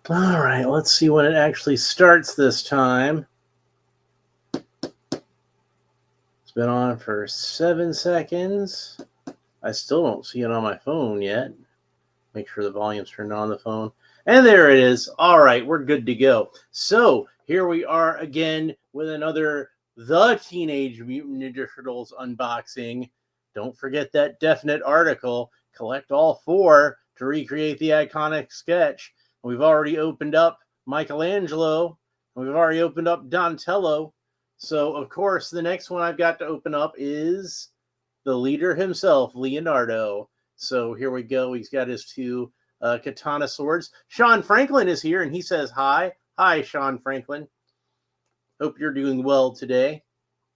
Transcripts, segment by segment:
All right, let's see when it actually starts this time. It's been on for 7 seconds. I still don't see it on my phone yet. Make sure the volume's turned on the phone. And there it is. All right, we're good to go. So here we are again with another The Teenage Mutant Ninja Turtles unboxing. Don't forget that definite article. Collect all 4 to recreate the iconic sketch. We've already opened up Michelangelo. We've already opened up Donatello. So, of course, the next one I've got to open up is the leader himself, Leonardo. So here we go. He's got his 2 katana swords. Sean Franklin is here, and he says hi. Hi, Sean Franklin. Hope you're doing well today.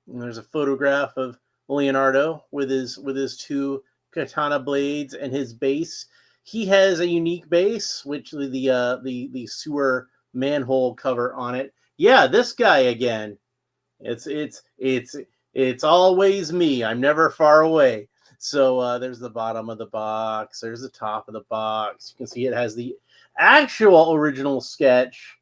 And there's a photograph of Leonardo with his 2 katana blades and his base. He has a unique base, which the sewer manhole cover on it. Yeah, this guy again. It's always me. I'm never far away. So there's the bottom of the box. There's the top of the box. You can see it has the actual original sketch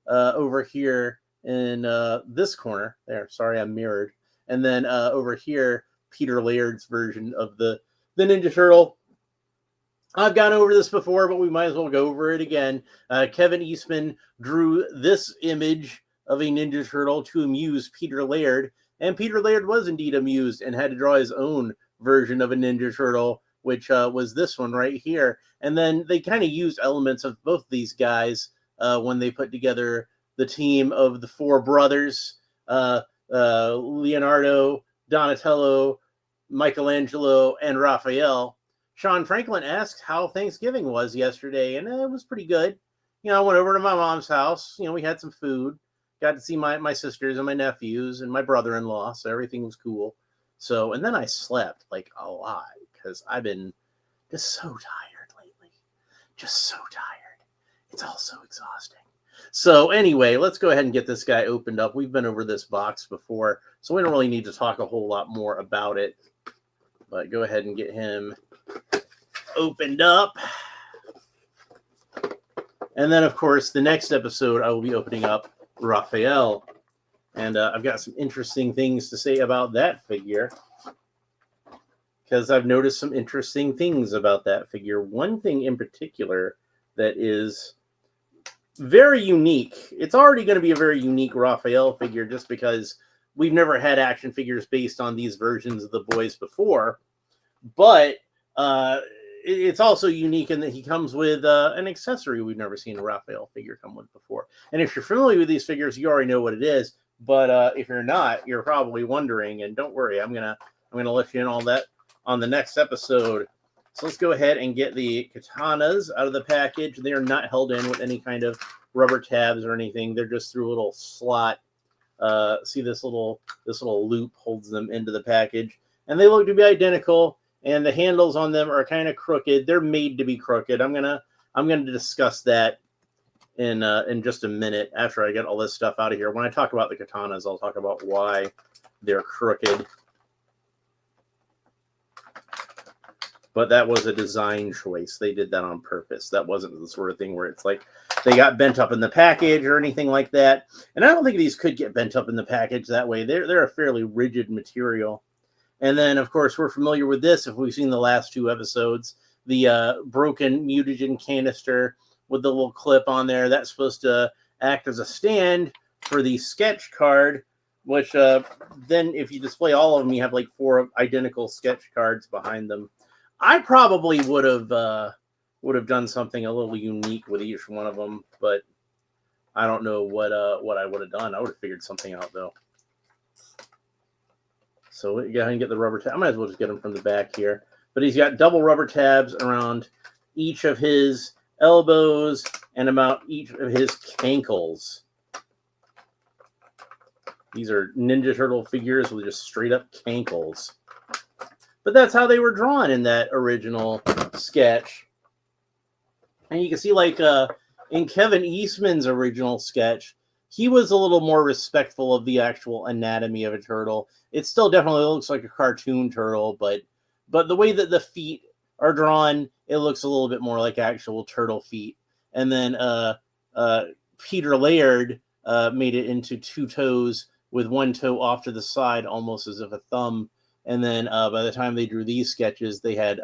over here in this corner. There, sorry, I'm mirrored. And then over here, Peter Laird's version of the Ninja Turtle. I've gone over this before, but we might as well go over it again. Kevin Eastman drew this image of a Ninja Turtle to amuse Peter Laird. And Peter Laird was indeed amused and had to draw his own version of a Ninja Turtle, which was this one right here. And then they kind of used elements of both these guys when they put together the team of the 4 brothers, Leonardo, Donatello, Michelangelo, and Raphael. Sean Franklin asked how Thanksgiving was yesterday, and it was pretty good. You know, I went over to my mom's house. You know, we had some food. Got to see my sisters and my nephews and my brother-in-law, so everything was cool. So, and then I slept like a lot because I've been just so tired lately. Just so tired. It's all so exhausting. So anyway, let's go ahead and get this guy opened up. We've been over this box before, so we don't really need to talk a whole lot more about it. But go ahead and get him opened up. And then, of course, the next episode, I will be opening up Raphael. And I've got some interesting things to say about that figure, because I've noticed some interesting things about that figure. One thing in particular that is very unique. It's already going to be a very unique Raphael figure just because we've never had action figures based on these versions of the boys before. But it's also unique in that he comes with an accessory we've never seen a Raphael figure come with before. And if you're familiar with these figures, you already know what it is. But if you're not, you're probably wondering. And don't worry, I'm gonna let you in all that on the next episode. So let's go ahead and get the katanas out of the package. They are not held in with any kind of rubber tabs or anything. They're just through a little slot. See this little loop holds them into the package, and they look to be identical. And the handles on them are kind of crooked. They're made to be crooked. I'm gonna discuss that in just a minute after I get all this stuff out of here. When I talk about the katanas, I'll talk about why they're crooked. But that was a design choice. They did that on purpose. That wasn't the sort of thing where it's like they got bent up in the package or anything like that. And I don't think these could get bent up in the package that way. They're a fairly rigid material. And then, of course, we're familiar with this if we've seen the last 2 episodes. The broken mutagen canister with the little clip on there. That's supposed to act as a stand for the sketch card, which then if you display all of them, you have like 4 identical sketch cards behind them. I probably would have done something a little unique with each one of them, but I don't know what I would have done. I would have figured something out, though. So go ahead and get the rubber tab. I might as well just get them from the back here. But he's got double rubber tabs around each of his elbows and about each of his cankles. These are Ninja Turtle figures with just straight up cankles. But that's how they were drawn in that original sketch. And you can see, like, in Kevin Eastman's original sketch, he was a little more respectful of the actual anatomy of a turtle. It still definitely looks like a cartoon turtle, but the way that the feet are drawn, it looks a little bit more like actual turtle feet. And then Peter Laird made it into 2 toes with 1 toe off to the side, almost as if a thumb. And then by the time they drew these sketches, they had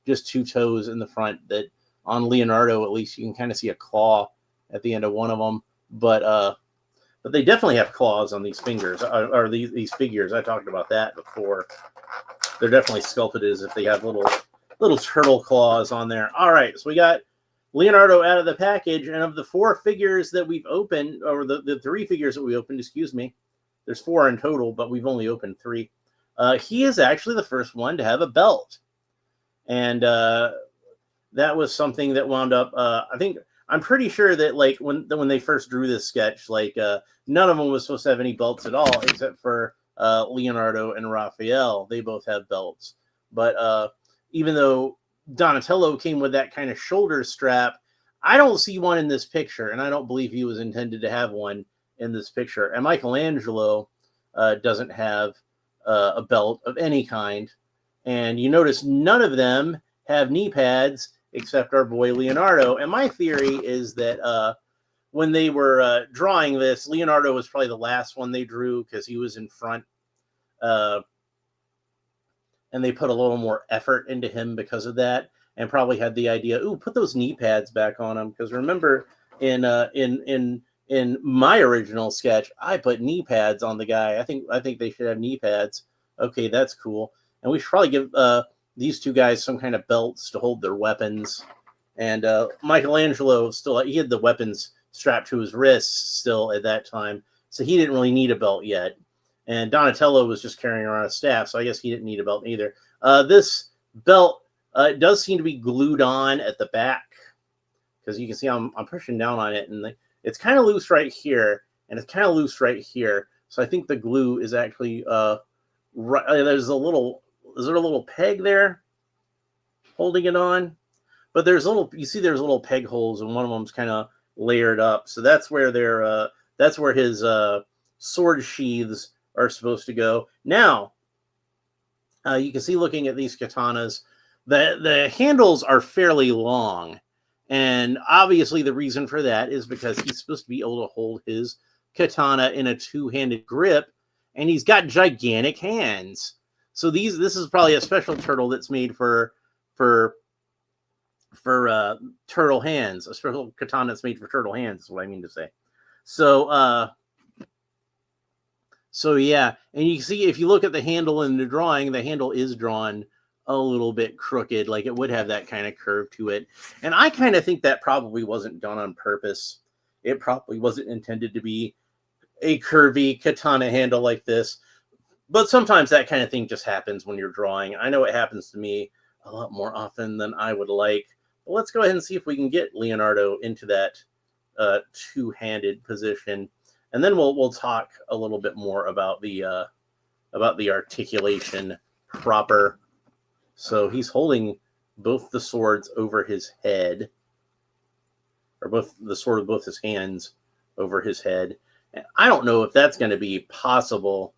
just 2 toes in the front. That on Leonardo, at least, you can kind of see a claw at the end of one of them. But they definitely have claws on these fingers, or these figures. I talked about that before. They're definitely sculpted as if they have little turtle claws on there. All right, so we got Leonardo out of the package, and of the 4 figures that we've opened, or the 3 figures that we opened, excuse me, there's 4 in total, but we've only opened 3. He is actually the first one to have a belt, and that was something that wound up. I'm pretty sure that like when they first drew this sketch, like none of them was supposed to have any belts at all, except for Leonardo and Raphael. They both have belts, but even though Donatello came with that kind of shoulder strap, I don't see one in this picture, and I don't believe he was intended to have one in this picture. And Michelangelo doesn't have a belt of any kind, and you notice none of them have knee pads except our boy Leonardo. And my theory is that when they were drawing this, Leonardo was probably the last one they drew because he was in front. And they put a little more effort into him because of that, and probably had the idea, ooh, put those knee pads back on him. Because remember, in my original sketch, I put knee pads on the guy. I think they should have knee pads. Okay, that's cool. And we should probably give these 2 guys some kind of belts to hold their weapons. And Michelangelo he had the weapons strapped to his wrists still at that time, so he didn't really need a belt yet. And Donatello was just carrying around a staff, so I guess he didn't need a belt either. This belt does seem to be glued on at the back, because you can see I'm pushing down on it, and it's kind of loose right here, and it's kind of loose right here. So I think the glue is actually right. There's a little peg there holding it on, but there's little peg holes, and one of them's kind of layered up. So that's where his sword sheaths are supposed to go. Now, you can see, looking at these katanas, the handles are fairly long, and obviously the reason for that is because he's supposed to be able to hold his katana in a 2-handed grip, and he's got gigantic hands. So this is probably a special turtle that's made for turtle hands. A special katana that's made for turtle hands is what I mean to say. So yeah, and you can see, if you look at the handle in the drawing, the handle is drawn a little bit crooked, like it would have that kind of curve to it. And I kind of think that probably wasn't done on purpose. It probably wasn't intended to be a curvy katana handle like this. But sometimes that kind of thing just happens when you're drawing. I know it happens to me a lot more often than I would like. But let's go ahead and see if we can get Leonardo into that 2-handed position. And then we'll talk a little bit more about the articulation proper. So he's holding both the swords over his head, or both the sword of both his hands over his head. And I don't know if that's going to be possible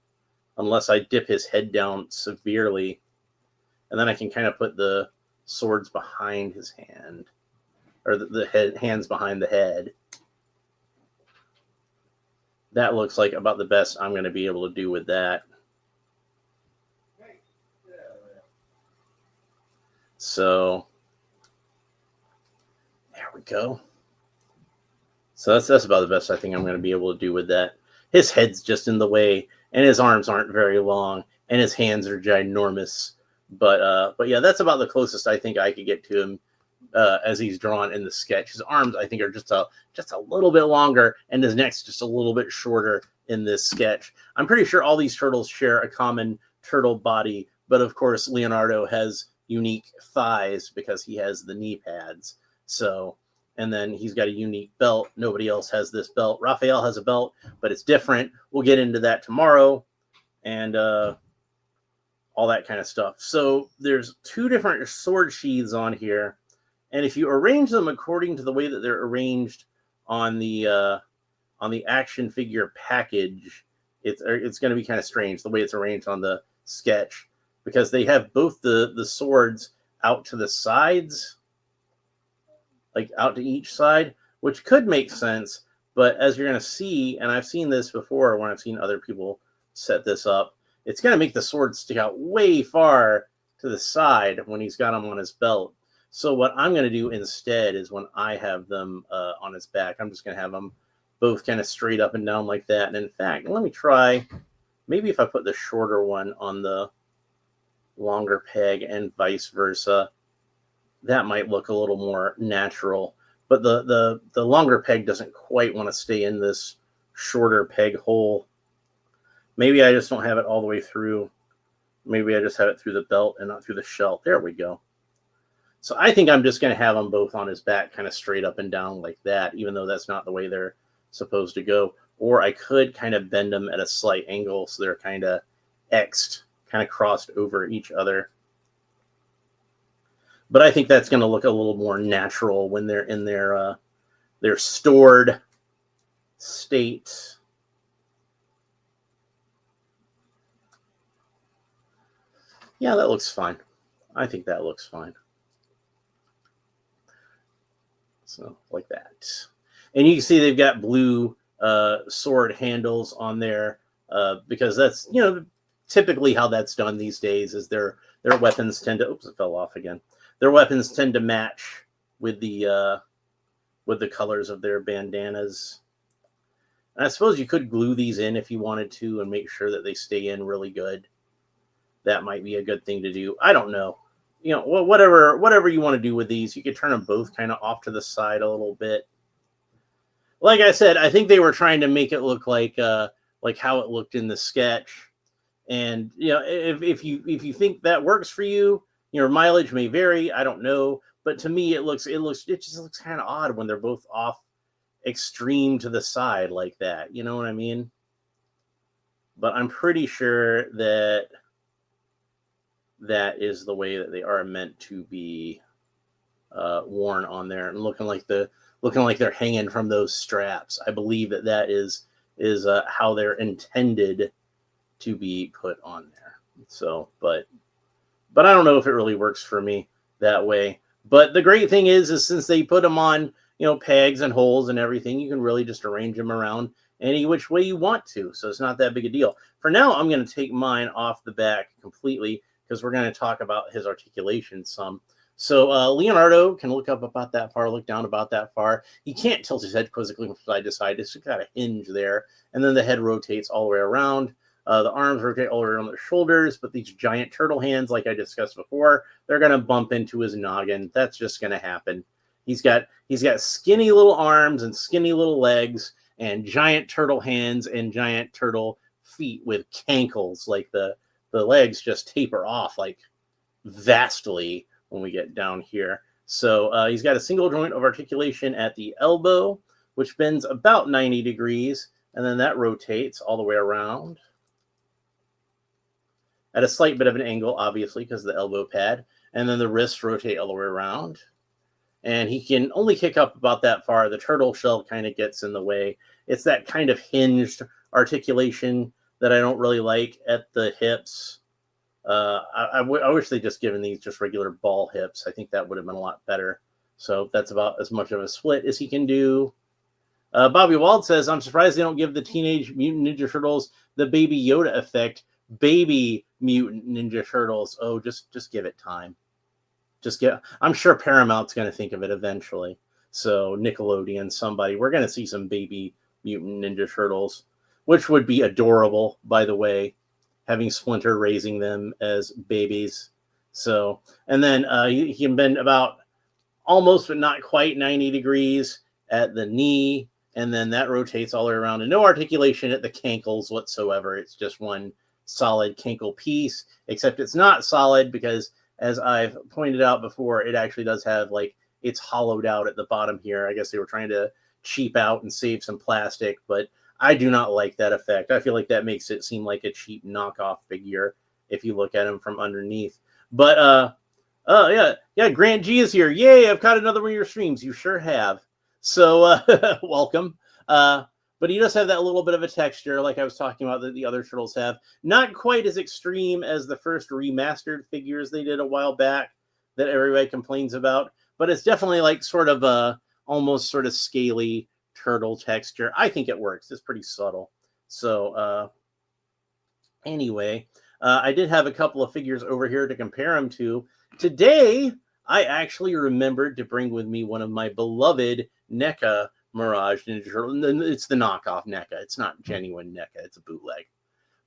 unless I dip his head down severely, and then I can kind of put the swords behind his hand, or the hands behind the head. That looks like about the best I'm going to be able to do with that. So there we go. So that's about the best I think I'm going to be able to do with that. His head's just in the way, and his arms aren't very long, and his hands are ginormous. But yeah, that's about the closest I think I could get to him as he's drawn in the sketch. His arms, I think, are just a little bit longer, and his neck's just a little bit shorter in this sketch. I'm pretty sure all these turtles share a common turtle body, but of course Leonardo has unique thighs because he has the knee pads. So, and then he's got a unique belt. Nobody else has this belt. Raphael has a belt, but it's different. We'll get into that tomorrow, and all that kind of stuff. So there's 2 different sword sheaths on here, and if you arrange them according to the way that they're arranged on the action figure package, it's going to be kind of strange the way it's arranged on the sketch, because they have both the swords out to the sides, like out to each side, which could make sense. But as you're going to see, and I've seen this before when I've seen other people set this up, it's going to make the sword stick out way far to the side when he's got them on his belt. So what I'm going to do instead is when I have them on his back, I'm just going to have them both kind of straight up and down like that. And in fact, let me try, maybe if I put the shorter one on the longer peg and vice versa, that might look a little more natural. But the longer peg doesn't quite want to stay in this shorter peg hole. Maybe I just don't have it all the way through. Maybe I just have it through the belt and not through the shell. There we go. So I think I'm just going to have them both on his back kind of straight up and down like that, even though that's not the way they're supposed to go. Or I could kind of bend them at a slight angle so they're kind of X'd, kind of crossed over each other. But I think that's going to look a little more natural when they're in their stored state. Yeah, that looks fine. I think that looks fine. So like that. And you can see they've got blue sword handles on there because that's, typically how that's done these days is their weapons tend to, oops, it fell off again. Their weapons tend to match with the colors of their bandanas. And I suppose you could glue these in if you wanted to and make sure that they stay in really good. That might be a good thing to do. I don't know. Whatever you want to do with these, you could turn them both kind of off to the side a little bit. Like I said, I think they were trying to make it look like how it looked in the sketch. And if you think that works for you, your mileage may vary. I don't know, but to me, it just looks kind of odd when they're both off extreme to the side like that. You know what I mean? But I'm pretty sure that is the way that they are meant to be worn on there, and looking like they're hanging from those straps. I believe that is how they're intended to be put on there. So, but I don't know if it really works for me that way. But the great thing is since they put them on, pegs and holes and everything, you can really just arrange them around any which way you want to. So it's not that big a deal. For now, I'm going to take mine off the back completely because we're going to talk about his articulation some. So Leonardo can look up about that far, look down about that far. He can't tilt his head quizzically from side to side. It's got a hinge there. And then the head rotates all the way around. The arms rotate all the way around the shoulders, but these giant turtle hands, like I discussed before, they're going to bump into his noggin. That's just going to happen. He's got skinny little arms and skinny little legs and giant turtle hands and giant turtle feet with cankles. Like the legs just taper off like vastly when we get down here. So he's got a single joint of articulation at the elbow, which bends about 90 degrees, and then that rotates all the way around at a slight bit of an angle, obviously, because of the elbow pad. And then the wrists rotate all the way around. And he can only kick up about that far. The turtle shell kind of gets in the way. It's that kind of hinged articulation that I don't really like at the hips. I wish they'd just given these just regular ball hips. I think that would have been a lot better. So that's about as much of a split as he can do. Bobby Wald says, I'm surprised they don't give the Teenage Mutant Ninja Turtles the Baby Yoda effect. Baby Mutant Ninja Turtles. Oh, just give it time. I'm sure Paramount's going to think of it eventually. So Nickelodeon, somebody, we're going to see some Baby Mutant Ninja Turtles, which would be adorable, by the way, having Splinter raising them as babies. So, and then he can bend about almost, but not quite 90 degrees at the knee. And then that rotates all the way around, and no articulation at the cankles whatsoever. It's just one solid cankle piece, except it's not solid because, as I've pointed out before, it actually does have, it's hollowed out at the bottom here. I guess they were trying to cheap out and save some plastic, but I do not like that effect. I feel like that makes it seem like a cheap knockoff figure if you look at him from underneath. But, yeah, Grant G is here. Yay, I've caught another one of your streams. You sure have. So, welcome. But he does have that little bit of a texture, like I was talking about, that the other turtles have. Not quite as extreme as the first remastered figures they did a while back that everybody complains about, but it's definitely like sort of almost sort of scaly turtle texture. I think it works. It's pretty subtle. So anyway, I did have a couple of figures over here to compare them to. Today, I actually remembered to bring with me one of my beloved NECA Mirage Ninja Turtle. It's the knockoff NECA. It's not genuine NECA. It's a bootleg.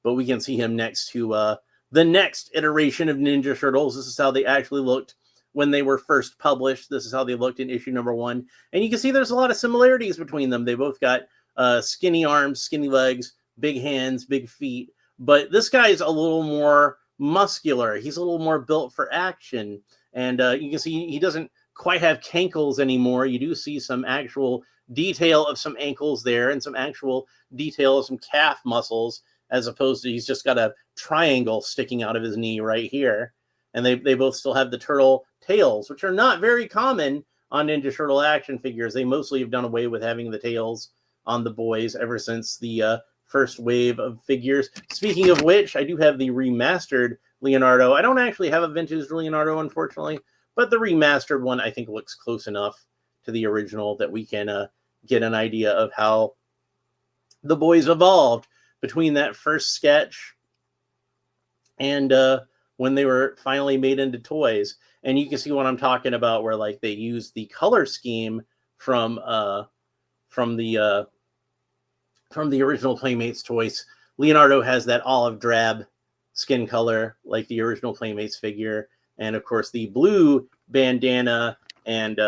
But we can see him next to the next iteration of Ninja Turtles. This is how they actually looked when they were first published. This is how they looked in issue number 1. And you can see there's a lot of similarities between them. They both got skinny arms, skinny legs, big hands, big feet. But this guy is a little more muscular. He's a little more built for action. And you can see he doesn't quite have cankles anymore. You do see some actual detail of some ankles there and some actual detail of some calf muscles, as opposed to he's just got a triangle sticking out of his knee right here. And they both still have the turtle tails, which are not very common on Ninja Turtle action figures. They mostly have done away with having the tails on the boys ever since the first wave of figures. Speaking of which, I do have the remastered Leonardo. I don't actually have a vintage Leonardo, unfortunately, but the remastered one I think looks close enough to the original that we can get an idea of how the boys evolved between that first sketch and when they were finally made into toys. And you can see what I'm talking about, where like they used the color scheme from the original Playmates toys. Leonardo has that olive drab skin color like the original Playmates figure, and of course the blue bandana and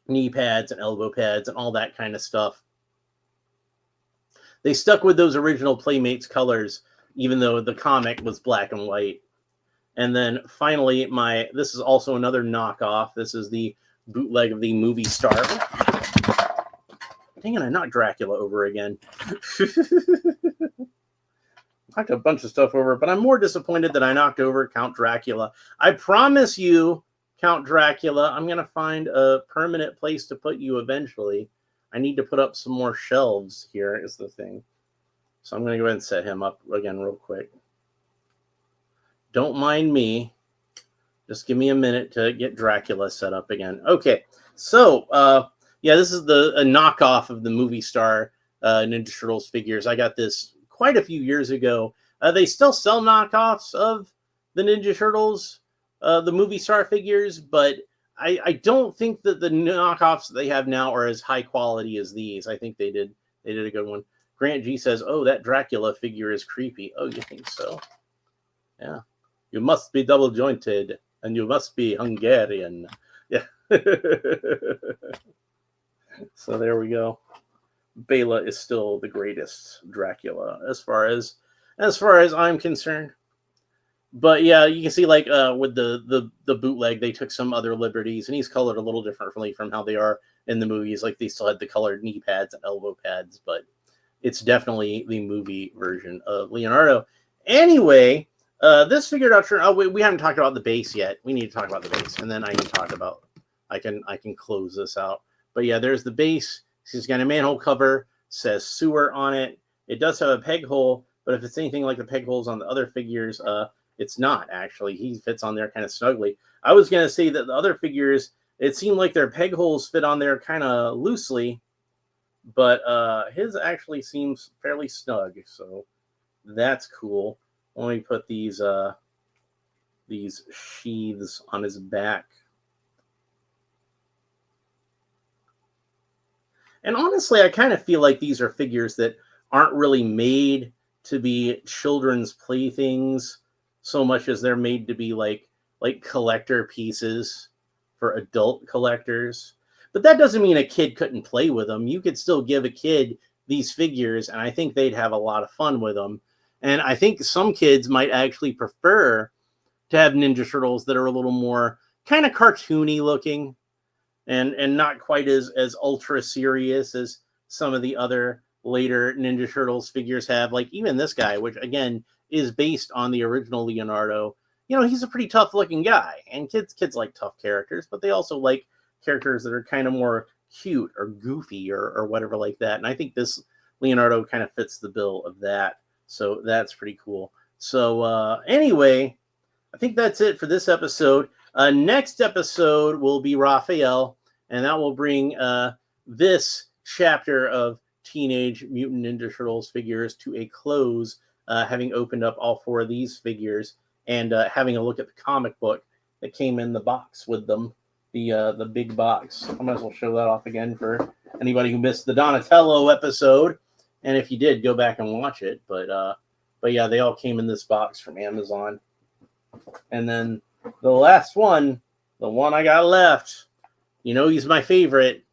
knee pads and elbow pads and all that kind of stuff. They stuck with those original Playmates colors, even though the comic was black and white. And then finally, this is also another knockoff. This is the bootleg of the movie star. Dang it, I knocked Dracula over again. Knocked a bunch of stuff over, but I'm more disappointed that I knocked over Count Dracula. I promise you, Count Dracula, I'm going to find a permanent place to put you eventually. I need to put up some more shelves here is the thing. So I'm going to go ahead and set him up again real quick. Don't mind me. Just give me a minute to get Dracula set up again. Okay, so yeah, this is a knockoff of the movie star Ninja Turtles figures. I got this quite a few years ago. They still sell knockoffs of the Ninja Turtles, the movie star figures, but I don't think that the knockoffs that they have now are as high quality as these. I think they did a good one. Grant G says, "Oh, that Dracula figure is creepy." Oh, you think so? Yeah. You must be double jointed, and you must be Hungarian. Yeah. So there we go. Bela is still the greatest Dracula as far as I'm concerned. But yeah, you can see like with the bootleg, they took some other liberties, and he's colored a little differently from how they are in the movies. Like they still had the colored knee pads and elbow pads, but it's definitely the movie version of Leonardo. Anyway, this figured out. Oh, we haven't talked about the base yet. We need to talk about the base, and then I can talk about. I can close this out. But yeah, there's the base. She's got a manhole cover. Says sewer on it. It does have a peg hole, but if it's anything like the peg holes on the other figures, it's not actually. He fits on there kind of snugly. I was gonna say that the other figures, it seemed like their peg holes fit on there kind of loosely, but his actually seems fairly snug. So that's cool. Let me put these sheaths on his back. And honestly, I kind of feel like these are figures that aren't really made to be children's playthings so much as they're made to be like collector pieces for adult collectors. But that doesn't mean a kid couldn't play with them. You could still give a kid these figures, and I think they'd have a lot of fun with them. And I think some kids might actually prefer to have Ninja Turtles that are a little more kind of cartoony looking and not quite as ultra serious as some of the other later Ninja Turtles figures have. Like even this guy, which again is based on the original Leonardo. You know, he's a pretty tough looking guy, and kids like tough characters, but they also like characters that are kind of more cute or goofy or whatever like that. And I think this Leonardo kind of fits the bill of that. So that's pretty cool. So anyway, I think that's it for this episode. Next episode will be Raphael, and that will bring this chapter of Teenage Mutant Ninja Turtles figures to a close, having opened up all 4 of these figures and having a look at the comic book that came in the box with them, the big box. I might as well show that off again for anybody who missed the Donatello episode, and if you did, go back and watch it. But yeah, they all came in this box from Amazon. And then the last one, the one I got left, you know he's my favorite,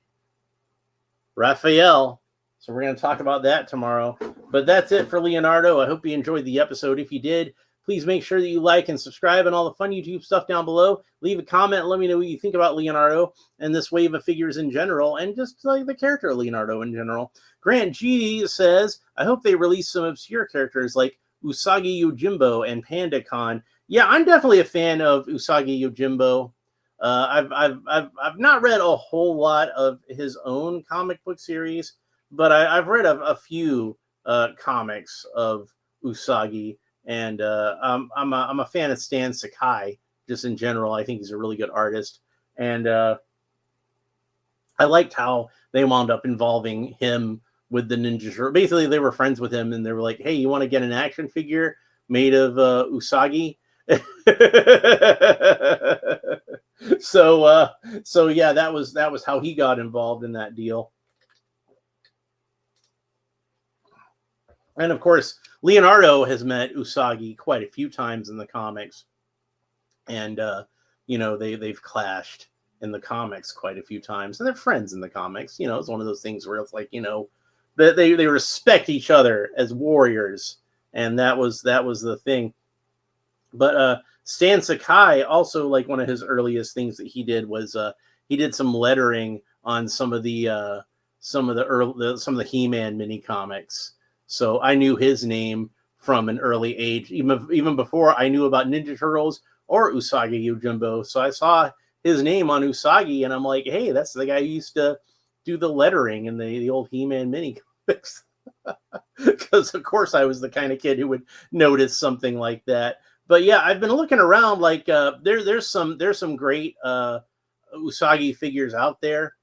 Raphael. So we're going to talk about that tomorrow. But that's it for Leonardo. I hope you enjoyed the episode. If you did, please make sure that you like and subscribe and all the fun YouTube stuff down below. Leave a comment and let me know what you think about Leonardo and this wave of figures in general, and just like the character of Leonardo in general. Grant G says, I hope they release some obscure characters like Usagi Yojimbo and Panda Khan. Yeah, I'm definitely a fan of Usagi Yojimbo. I've not read a whole lot of his own comic book series, but I've read a few comics of Usagi, and I'm a fan of Stan Sakai just in general. I think he's a really good artist, and I liked how they wound up involving him with the Ninja Turtles. Basically, they were friends with him, and they were like, "Hey, you want to get an action figure made of Usagi?" So yeah, that was how he got involved in that deal. And of course, Leonardo has met Usagi quite a few times in the comics, and you know, they've clashed in the comics quite a few times, and they're friends in the comics. You know, it's one of those things where it's like, you know, that they respect each other as warriors, and that was the thing. But Stan Sakai also, like, one of his earliest things that he did was he did some lettering on some of the He-Man mini comics. So I knew his name from an early age, even before I knew about Ninja Turtles or Usagi Yojimbo. So I saw his name on Usagi, and I'm like, hey, that's the guy who used to do the lettering in the old He-Man mini comics. Because of course I was the kind of kid who would notice something like that. But yeah, I've been looking around. Like there's some great Usagi figures out there,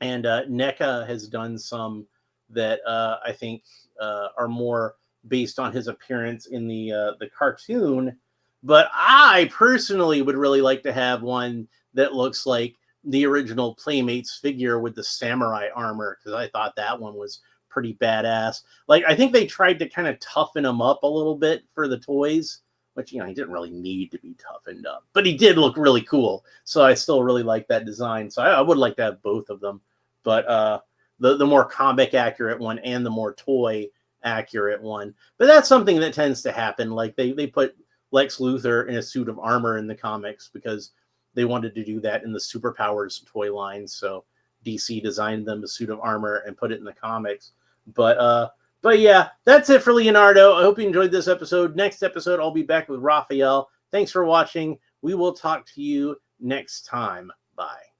and NECA has done some that I think are more based on his appearance in the cartoon. But I personally would really like to have one that looks like the original Playmates figure with the samurai armor, because I thought that one was pretty badass. Like, I think they tried to kind of toughen him up a little bit for the toys, which, you know, he didn't really need to be toughened up, but he did look really cool. So I still really like that design. So I would like to have both of them. But the more comic accurate one and the more toy accurate one. But that's something that tends to happen. Like they put Lex Luthor in a suit of armor in the comics because they wanted to do that in the Superpowers toy line. So DC designed them a suit of armor and put it in the comics. But yeah, that's it for Leonardo. I hope you enjoyed this episode. Next episode, I'll be back with Raphael. Thanks for watching. We will talk to you next time. Bye.